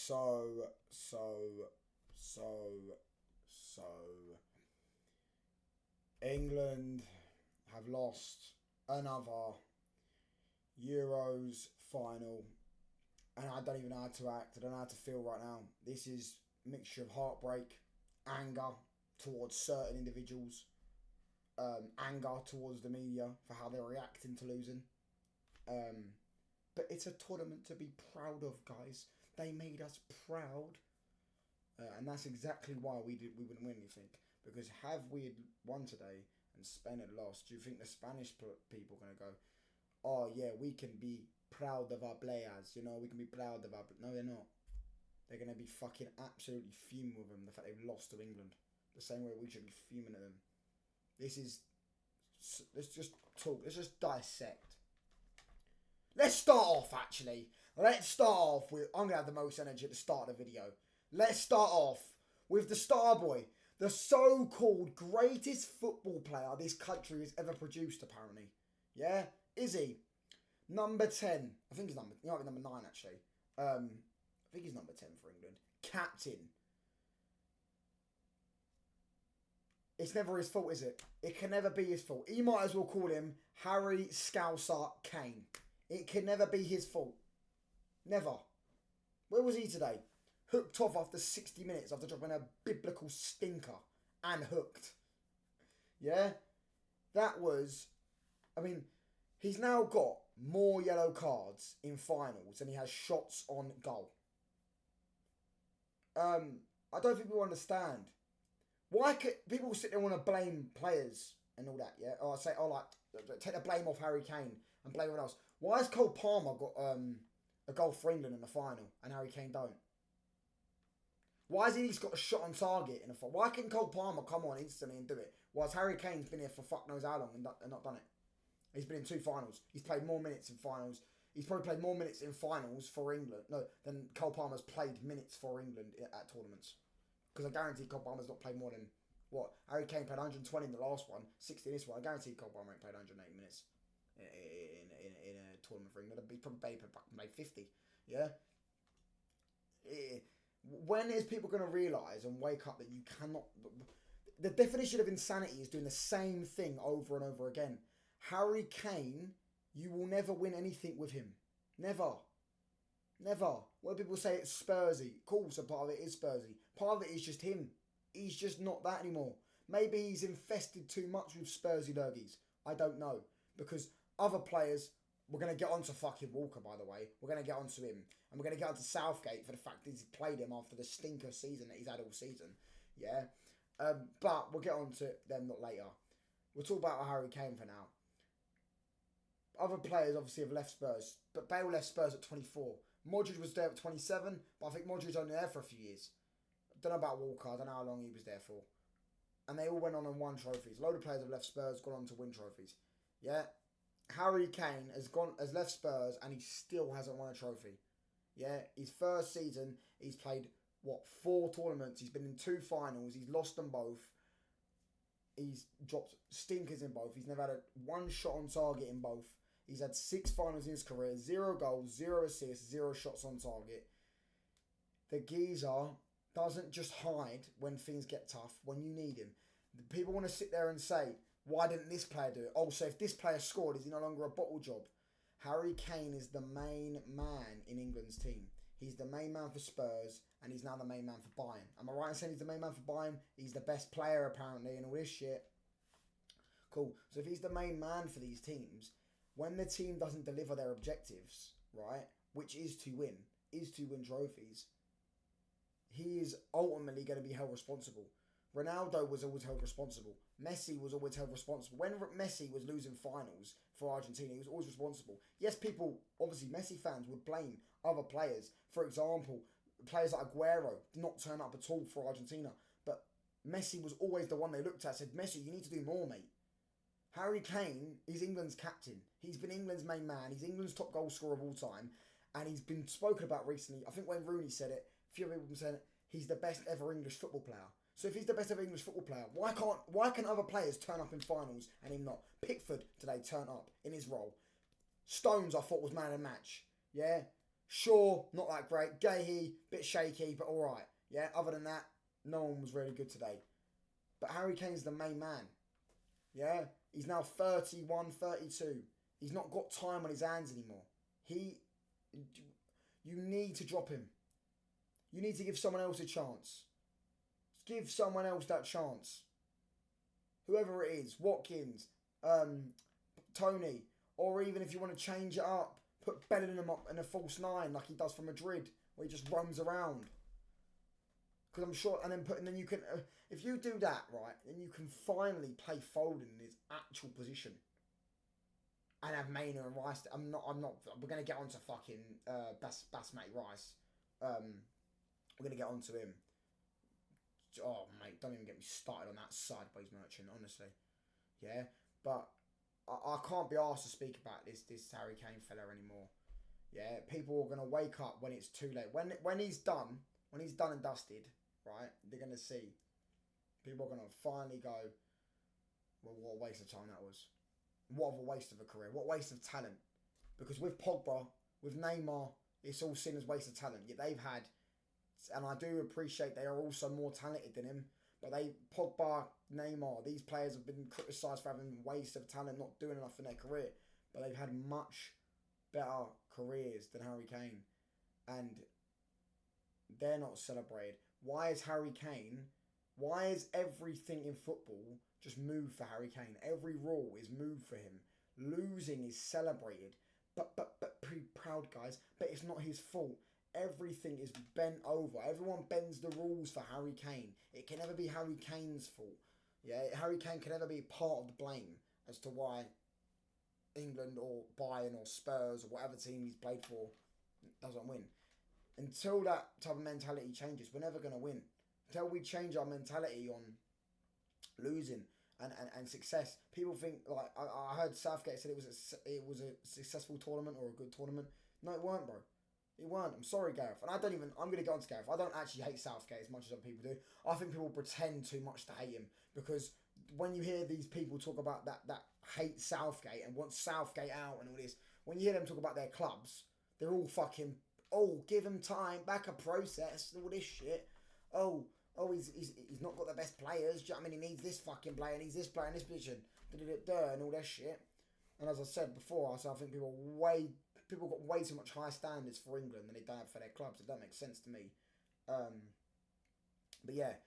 So England have lost another Euros final, and I don't even know how to act. I don't know how to feel right now. This is a mixture of heartbreak, anger towards certain individuals, anger towards the media for how they're reacting to losing. But it's a tournament to be proud of, guys. They made us proud, and that's exactly why we wouldn't win anything. Because have we won today and Spain had lost, do you think the Spanish people are gonna go, oh yeah, we can be proud of our players, we can be proud of our... No, they're not. They're going to be fucking absolutely fuming with them, the fact they've lost to England. The same way we should be fuming at them. Let's just talk, let's just dissect. Let's start off, actually. Let's start off with... I'm going to have the most energy at the start of the video. Let's start off with the star boy. The so-called greatest football player this country has ever produced, apparently. Yeah? Is he? Number 10. I think he's number 9, actually. I think he's number 10 for England. Captain. It's never his fault, is it? It can never be his fault. You might as well call him Harry Scouser Kane. It can never be his fault. Never. Where was he today? Hooked off after 60 minutes after dropping a biblical stinker. And hooked. Yeah? That was... I mean... He's now got more yellow cards in finals than he has shots on goal. I don't think people understand. Why could people sit there and want to blame players and all that, yeah? Or say, take the blame off Harry Kane and blame everyone else. Why has Cole Palmer got a goal for England in the final and Harry Kane don't? Why has he at least got a shot on target in the final? Why can Cole Palmer come on instantly and do it? Whilst Harry Kane's been here for fuck knows how long and not done it? He's been in 2 finals. He's played more minutes in finals. He's probably played more minutes in finals for England. No, than Cole Palmer's played minutes for England at tournaments. Because I guarantee Cole Palmer's not played more than... What? Harry Kane played 120 in the last one. 60 in this one. I guarantee Cole Palmer ain't played 108 minutes in a tournament for England. He's probably played 50. Yeah? When is people going to realise and wake up that you cannot... The definition of insanity is doing the same thing over and over again. Harry Kane, you will never win anything with him. Never. Never. When people say it's Spursy, cool, so part of it is Spursy. Part of it is just him. He's just not that anymore. Maybe he's infested too much with Spursy lurgies. I don't know. Because other players, we're going to get onto fucking Walker, by the way. We're going to get onto him. And we're going to get onto Southgate for the fact that he's played him after the stinker season that he's had all season. Yeah? But we'll get onto them not later. We'll talk about Harry Kane for now. Other players obviously have left Spurs, but Bale left Spurs at 24. Modric was there at 27, but I think Modric's only there for a few years. I don't know about Walker, I don't know how long he was there for. And they all went on and won trophies. A load of players have left Spurs, gone on to win trophies. Yeah? Harry Kane has left Spurs and he still hasn't won a trophy. Yeah? His first season, he's played, 4 tournaments. He's been in 2 finals. He's lost them both. He's dropped stinkers in both. He's never had 1 shot on target in both. He's had 6 finals in his career, 0 goals, 0 assists, 0 shots on target. The geezer doesn't just hide when things get tough, when you need him. The people want to sit there and say, why didn't this player do it? Oh, so if this player scored, is he no longer a bottle job? Harry Kane is the main man in England's team. He's the main man for Spurs, and he's now the main man for Bayern. Am I right in saying he's the main man for Bayern? He's the best player, apparently, and all this shit. Cool. So if he's the main man for these teams... When the team doesn't deliver their objectives, right, which is to win trophies, he is ultimately going to be held responsible. Ronaldo was always held responsible. Messi was always held responsible. When Messi was losing finals for Argentina, he was always responsible. Yes, people, obviously Messi fans would blame other players. For example, players like Aguero did not turn up at all for Argentina. But Messi was always the one they looked at and said, Messi, you need to do more, mate. Harry Kane is England's captain. He's been England's main man. He's England's top goal scorer of all time. And he's been spoken about recently. I think when Rooney said it, a few people have been saying it, he's the best ever English football player. So if he's the best ever English football player, why can other players turn up in finals and him not? Pickford today turned up in his role. Stones I thought was man of the match. Yeah? Sure, not that great. Gahey, bit shaky, but all right. Yeah, other than that, no one was really good today. But Harry Kane's the main man. Yeah, he's now 31, 32. He's not got time on his hands anymore. You need to drop him. You need to give someone else a chance. Give someone else that chance. Whoever it is, Watkins, Tony, or even if you want to change it up, put Bellingham up in a false nine like he does for Madrid, where he just roams around. Because I'm sure, and then you can, if you do that right, then you can finally play Foden in his actual position, and have Maynard and Rice. I'm not. We're gonna get onto fucking Basmati Rice. We're gonna get onto him. Oh mate, don't even get me started on that sideways merchant. Honestly, yeah, but I can't be asked to speak about this Harry Kane fella anymore. Yeah, people are gonna wake up when it's too late. When he's done, and dusted, right? They're gonna see. People are gonna finally go, well, what a waste of time that was. What a waste of a career. What a waste of talent. Because with Pogba, with Neymar, it's all seen as waste of talent. Yet they've had, and I do appreciate they are also more talented than him. But Pogba, Neymar, these players have been criticised for having waste of talent, not doing enough in their career. But they've had much better careers than Harry Kane. And they're not celebrated. Why is everything in football just moved for Harry Kane? Every rule is moved for him. Losing is celebrated. But pretty proud guys. But it's not his fault. Everything is bent over. Everyone bends the rules for Harry Kane. It can never be Harry Kane's fault. Yeah, Harry Kane can never be part of the blame as to why England or Bayern or Spurs or whatever team he's played for doesn't win. Until that type of mentality changes, we're never going to win. Until we change our mentality on losing and success. People think, like, I heard Southgate said it was a successful tournament or a good tournament. No, it weren't, bro. It weren't. I'm sorry, Gareth. And I'm going to go on to Gareth. I don't actually hate Southgate as much as other people do. I think people pretend too much to hate him. Because when you hear these people talk about that hate Southgate and want Southgate out and all this, when you hear them talk about their clubs, they're all fucking, oh, give him time, back a process, all this shit. Oh, he's not got the best players. Do you know what I mean? He needs this fucking player, and he's this player in this position, and all that shit. And as I said before, I think people got way too much high standards for England than they don't have for their clubs. It don't make sense to me. But yeah,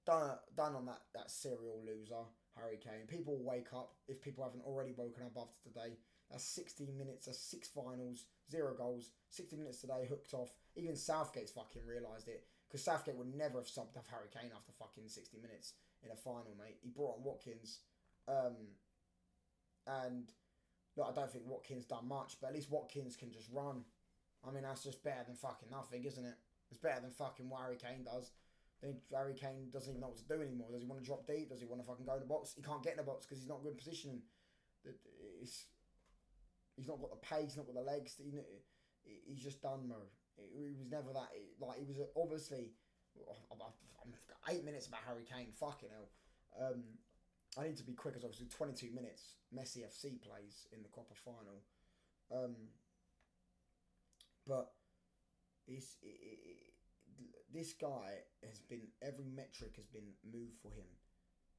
done on that serial loser, Harry Kane. People will wake up, if people haven't already woken up after today. That's 16 minutes, that's 6 finals, 0 goals, 60 minutes today, hooked off. Even Southgate's fucking realised it. Because Southgate would never have subbed off Harry Kane after fucking 60 minutes in a final, mate. He brought on Watkins. And look, I don't think Watkins done much, but at least Watkins can just run. I mean, that's just better than fucking nothing, isn't it? It's better than fucking what Harry Kane does. Then Harry Kane doesn't even know what to do anymore. Does he want to drop deep? Does he want to fucking go in the box? He can't get in the box because he's not good positioning. He's not got the pace, not got the legs. He's just done, bro. He was never that. Like, he was obviously. I'm 8 minutes about Harry Kane. Fucking hell. I need to be quick as obviously 22 minutes. Messi FC plays in the Copa final. But this guy has been, every metric has been moved for him.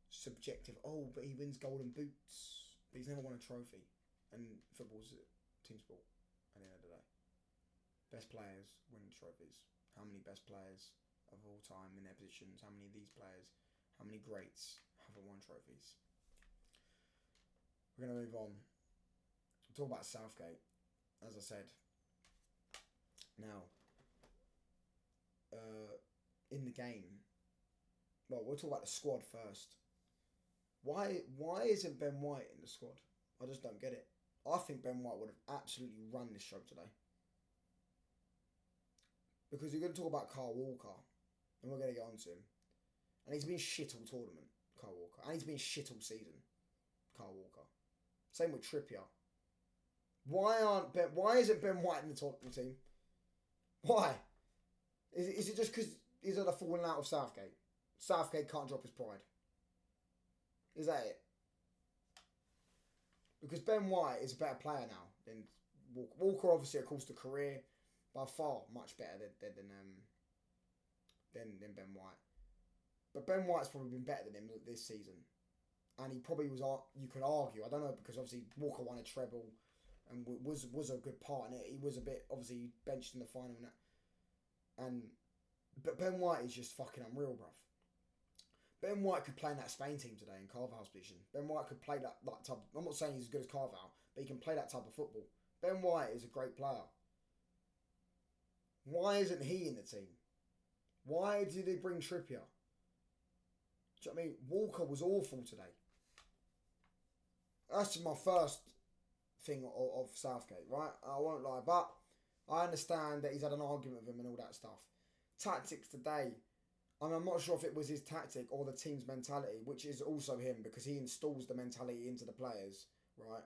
Subjective. Oh, but he wins golden boots. But he's never won a trophy. And football's a team sport at the end of the day. Best players win trophies. How many best players of all time in their positions? How many of these players, how many greats haven't won trophies? We're going to move on. We'll talk about Southgate, as I said. Now, in the game, well, we'll talk about the squad first. Why isn't Ben White in the squad? I just don't get it. I think Ben White would have absolutely run this show today. Because you're going to talk about Kyle Walker, and we're going to get on to him. And he's been shit all tournament, Kyle Walker. And he's been shit all season, Kyle Walker. Same with Trippier. Why isn't Ben White in the top team? Why? Is it just because he's had a falling out of Southgate? Southgate can't drop his pride. Is that it? Because Ben White is a better player now than Walker. Walker, obviously, of course, the career. by far much better than Ben White. But Ben White's probably been better than him this season, and he probably was. You could argue, I don't know, because obviously Walker won a treble, and was a good part in it. He was a bit obviously benched in the final and that, but Ben White is just fucking unreal, bruv. Ben White could play in that Spain team today in Carvalhal's position. Ben White could play that type. I'm not saying he's as good as Carvalhal, but he can play that type of football. Ben White is a great player. Why isn't he in the team? Why did they bring Trippier? Do you know what I mean? Walker was awful today. That's just my first thing of Southgate, right? I won't lie, but I understand that he's had an argument with him and all that stuff. Tactics today, I mean, I'm not sure if it was his tactic or the team's mentality, which is also him because he installs the mentality into the players, right?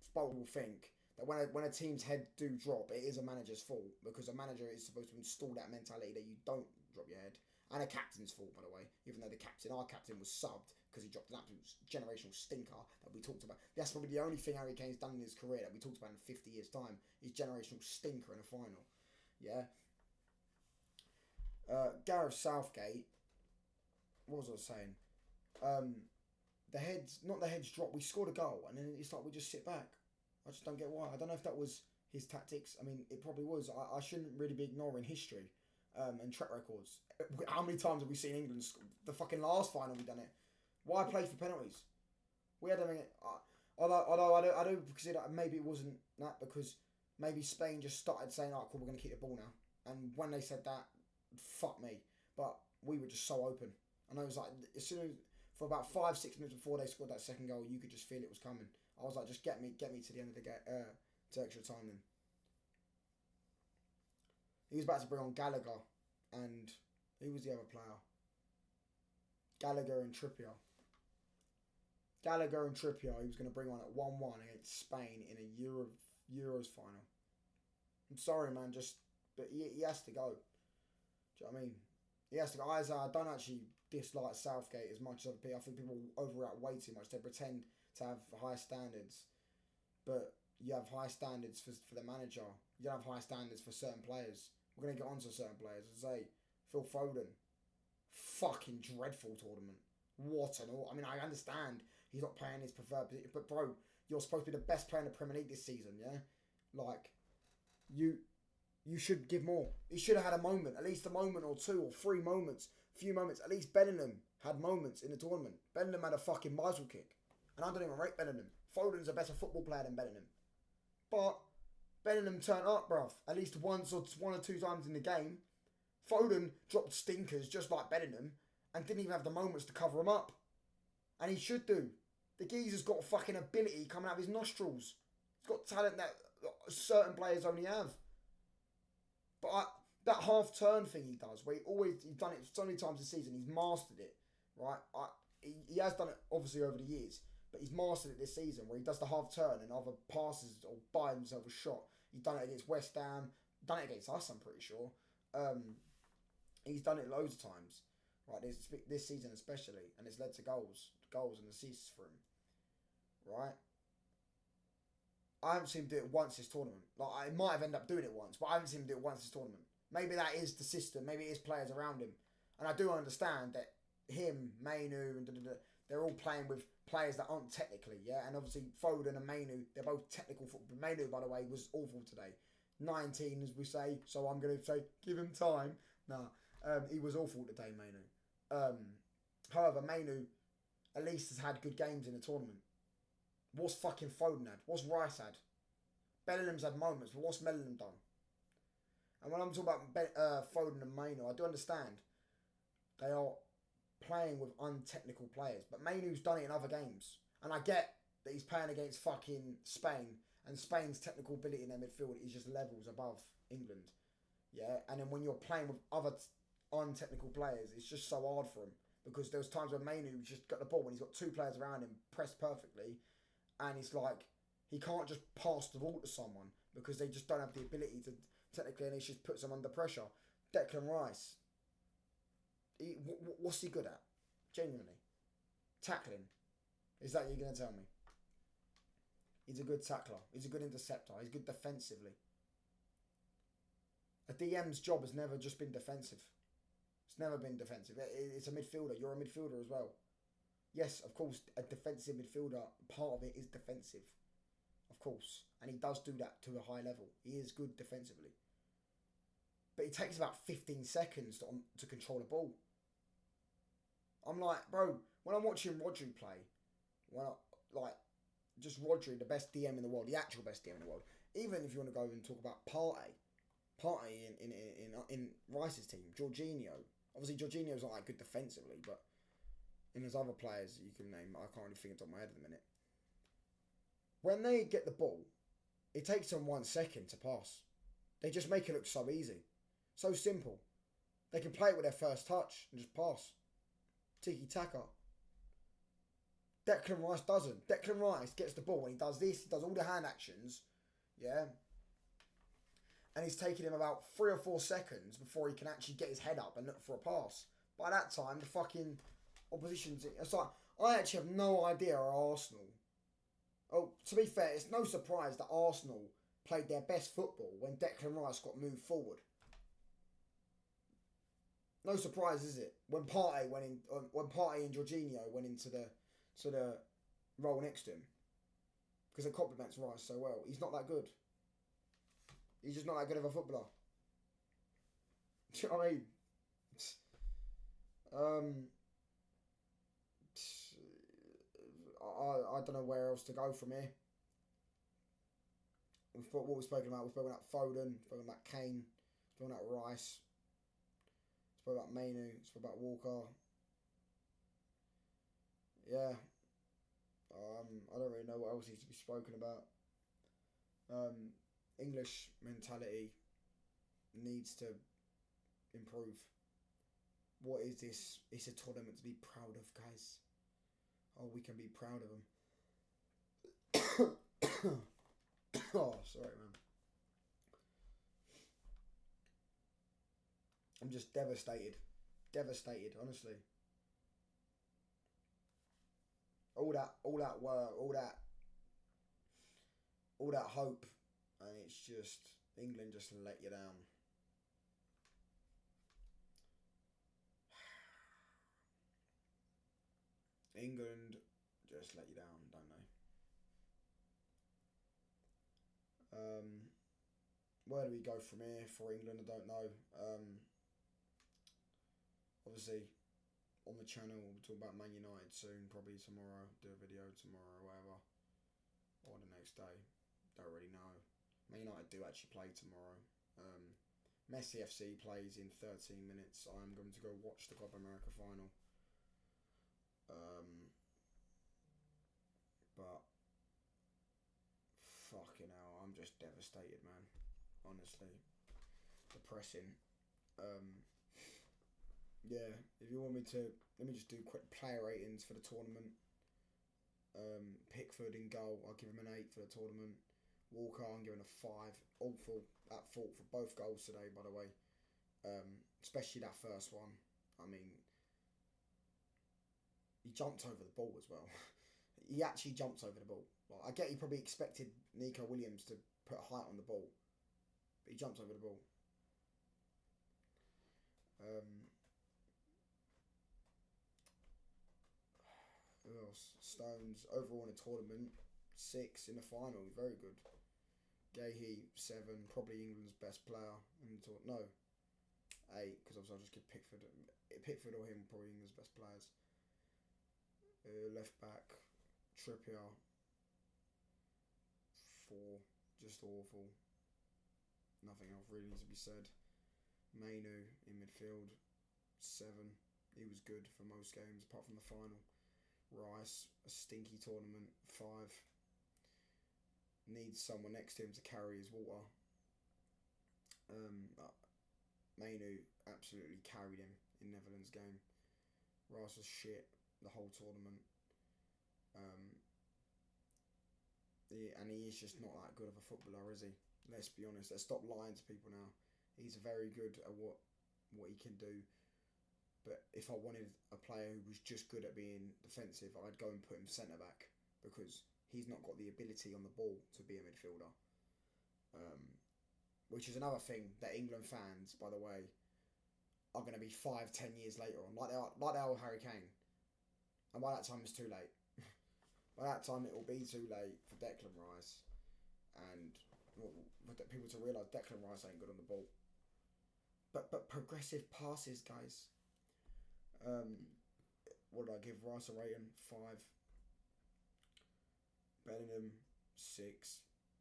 Spoke will think that when a team's head do drop, it is a manager's fault because a manager is supposed to install that mentality that you don't drop your head. And a captain's fault, by the way, even though our captain was subbed because he dropped an absolute generational stinker that we talked about. That's probably the only thing Harry Kane's done in his career that we talked about in 50 years' time, his generational stinker in a final. Yeah. Gareth Southgate, what was I saying? Not the heads drop. We scored a goal, and then it's like we just sit back. I just don't get why. I don't know if that was his tactics. I mean, it probably was. I shouldn't really be ignoring history and track records. How many times have we seen England? The fucking last final we done it. Why play for penalties? We had them. Although I do consider maybe it wasn't that because maybe Spain just started saying, "Oh, cool, we're gonna keep the ball now." And when they said that, fuck me. But we were just so open. And I was like, as soon as for about 5-6 minutes before they scored that second goal, you could just feel it was coming. I was like, just get me to the end of the game, to extra time then. He was about to bring on Gallagher, and who was the other player? Gallagher and Trippier. He was going to bring on at 1-1 against Spain in a Euros final. I'm sorry, man, but he has to go. Do you know what I mean? He has to go. I don't actually dislike Southgate as much as other people. I think people overreact way too much. They pretend to have high standards, but you have high standards for the manager. You don't have high standards for certain players. We're going to get on to certain players. As I say, Phil Foden, fucking dreadful tournament. What an all. I mean, I understand he's not playing his preferred position, but bro, you're supposed to be the best player in the Premier League this season, yeah? Like, you should give more. He should have had a moment, at least a moment or two or three moments, few moments. At least Bellingham had moments in the tournament. Bellingham had a fucking bicycle kick. And I don't even rate Bellingham. Foden's a better football player than Bellingham. But Bellingham turned up, bruv. At least one or two times in the game. Foden dropped stinkers just like Bellingham and didn't even have the moments to cover him up. And he should do. The geezer's got fucking ability coming out of his nostrils. He's got talent that certain players only have. But that half-turn thing he does, where he's done it so many times this season, he's mastered it, right? He has done it, obviously, over the years, but he's mastered it this season, where he does the half-turn and either passes or buys himself a shot. He's done it against West Ham, done it against us, I'm pretty sure. He's done it loads of times, right? This season especially, and it's led to goals and assists for him, right? I haven't seen him do it once this tournament. Like, I might have ended up doing it once, but I haven't seen him do it once this tournament. Maybe that is the system. Maybe it is players around him. And I do understand that him, Mainu, and they're all playing with players that aren't technically, yeah? And obviously Foden and Mainu, they're both technical football. Mainu, by the way, was awful today. 19, as we say, so I'm going to say, give him time. He was awful today, Mainu. However, Mainu at least has had good games in the tournament. What's fucking Foden had? What's Rice had? Bellingham's had moments, but what's Bellingham done? And when I'm talking about Foden and Mainu, I do understand they are playing with untechnical players. But Mainu's done it in other games. And I get that he's playing against fucking Spain. And Spain's technical ability in their midfield is just levels above England. Yeah? And then when you're playing with other untechnical players, it's just so hard for him. Because there was times when Mainu just got the ball and he's got two players around him pressed perfectly. And it's like, he can't just pass the ball to someone because they just don't have the ability to, technically, and he just puts them under pressure. Declan Rice, what's he good at? Genuinely. Tackling. Is that you're going to tell me? He's a good tackler. He's a good interceptor. He's good defensively. A DM's job has never just been defensive. It's never been defensive. It's a midfielder. You're a midfielder as well. Yes, of course, a defensive midfielder, part of it is defensive. Of course. And he does do that to a high level. He is good defensively. But it takes about 15 seconds to control the ball. I'm like, bro, when I'm watching Rodri play, just Rodri, the best DM in the world, the actual best DM in the world, even if you want to go and talk about Partey in Rice's team, Jorginho. Obviously, Jorginho's not that good defensively, but and there's other players you can name. I can't really think of the top of my head at the minute. When they get the ball, it takes them 1 second to pass. They just make it look so easy. So simple. They can play it with their first touch and just pass. Tiki-taka. Declan Rice doesn't. Declan Rice gets the ball and he does this. He does all the hand actions. Yeah. And it's taking him about 3 or 4 seconds before he can actually get his head up and look for a pass. By that time, the fucking opposition's... It's like, I actually have no idea how Arsenal... Oh, to be fair, it's no surprise that Arsenal played their best football when Declan Rice got moved forward. No surprise, is it? When Partey and Jorginho went into the role next to him, because it complements Rice so well. He's not that good. He's just not that good of a footballer. Do you know what I mean? I don't know where else to go from here. What we've spoken about. We've spoken about Foden, spoken about Kane, spoken about Rice, spoken about Mainu, spoken about Walker. Yeah. I don't really know what else needs to be spoken about. English mentality needs to improve. What is this? It's a tournament to be proud of, guys. Oh, we can be proud of them. Oh, sorry, man. I'm just devastated. Devastated, honestly. All that work, all that hope, and it's just England just let you down. England just let you down, don't they? Where do we go from here for England? I don't know. Obviously, on the channel we'll talk about Man United soon, probably tomorrow. Do a video tomorrow or whatever, or the next day. Don't really know. Man United do actually play tomorrow. Messi FC plays in 13 minutes. I'm going to go watch the Copa America final. But fucking hell, I'm just devastated, man. Honestly, depressing. Yeah, if you want me to, let me just do quick player ratings for the tournament. Pickford in goal, I'll give him an 8 for the tournament. Walker, I'm giving a 5. Awful at fault for both goals today, by the way. Especially that first one. I mean, he jumped over the ball as well. He actually jumps over the ball. Like, I get he probably expected Nico Williams to put height on the ball, but he jumps over the ball. Who else? Stones overall in the tournament 6 in the final. Very good. Gahey 7, probably England's best player in the tournament. No, 8, because obviously I'll just give Pickford or him probably England's best players. Left back Trippier 4, just awful. Nothing else really needs to be said. Mainu in midfield 7. He was good for most games apart from the final. Rice, a stinky tournament 5. Needs someone next to him to carry his water. Mainu absolutely carried him in Netherlands game. Rice was shit the whole tournament. And he is just not that good of a footballer, is he? Let's be honest. Let's stop lying to people now. He's very good at what he can do. But if I wanted a player who was just good at being defensive, I'd go and put him centre back, because he's not got the ability on the ball to be a midfielder. which is another thing that England fans, by the way, are going to be 5-10 years later on, like they are with Harry Kane. And by that time, it's too late. By that time, it will be too late for Declan Rice, and people to realise Declan Rice ain't good on the ball. But progressive passes, guys. What did I give Rice a rating? 5. Bellingham 6.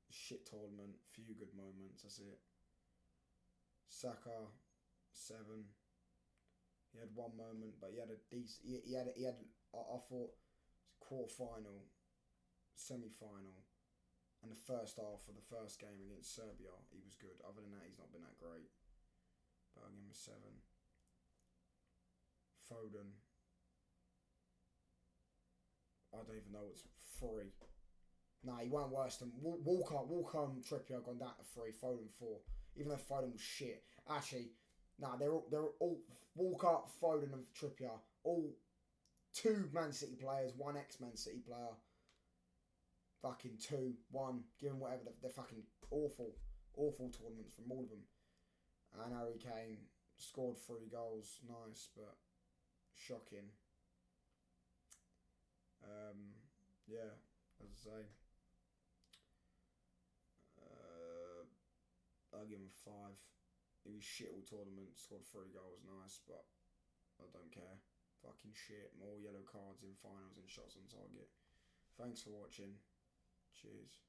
Shit tournament, few good moments. That's it. Saka 7. He had one moment, but he had a decent. He had. I thought quarter final, semi final, and the first half of the first game against Serbia, he was good. Other than that, he's not been that great. But I'll give him a 7. Foden. I don't even know what's 3. Nah, he weren't worse than Walker and Trippier gone down to 3. Foden 4. Even though Foden was shit. Actually, nah, they're all Walker, Foden, and Trippier. All 2 Man City players, 1 ex-Man City player. Fucking 2, 1. Given whatever, they're fucking awful tournaments from all of them. And Harry Kane scored 3 goals. Nice, but shocking. Yeah, as I say, I'll give him 5. He was shit all tournament, scored 3 goals, nice, but I don't care. Fucking shit. More yellow cards in finals and shots on target. Thanks for watching. Cheers.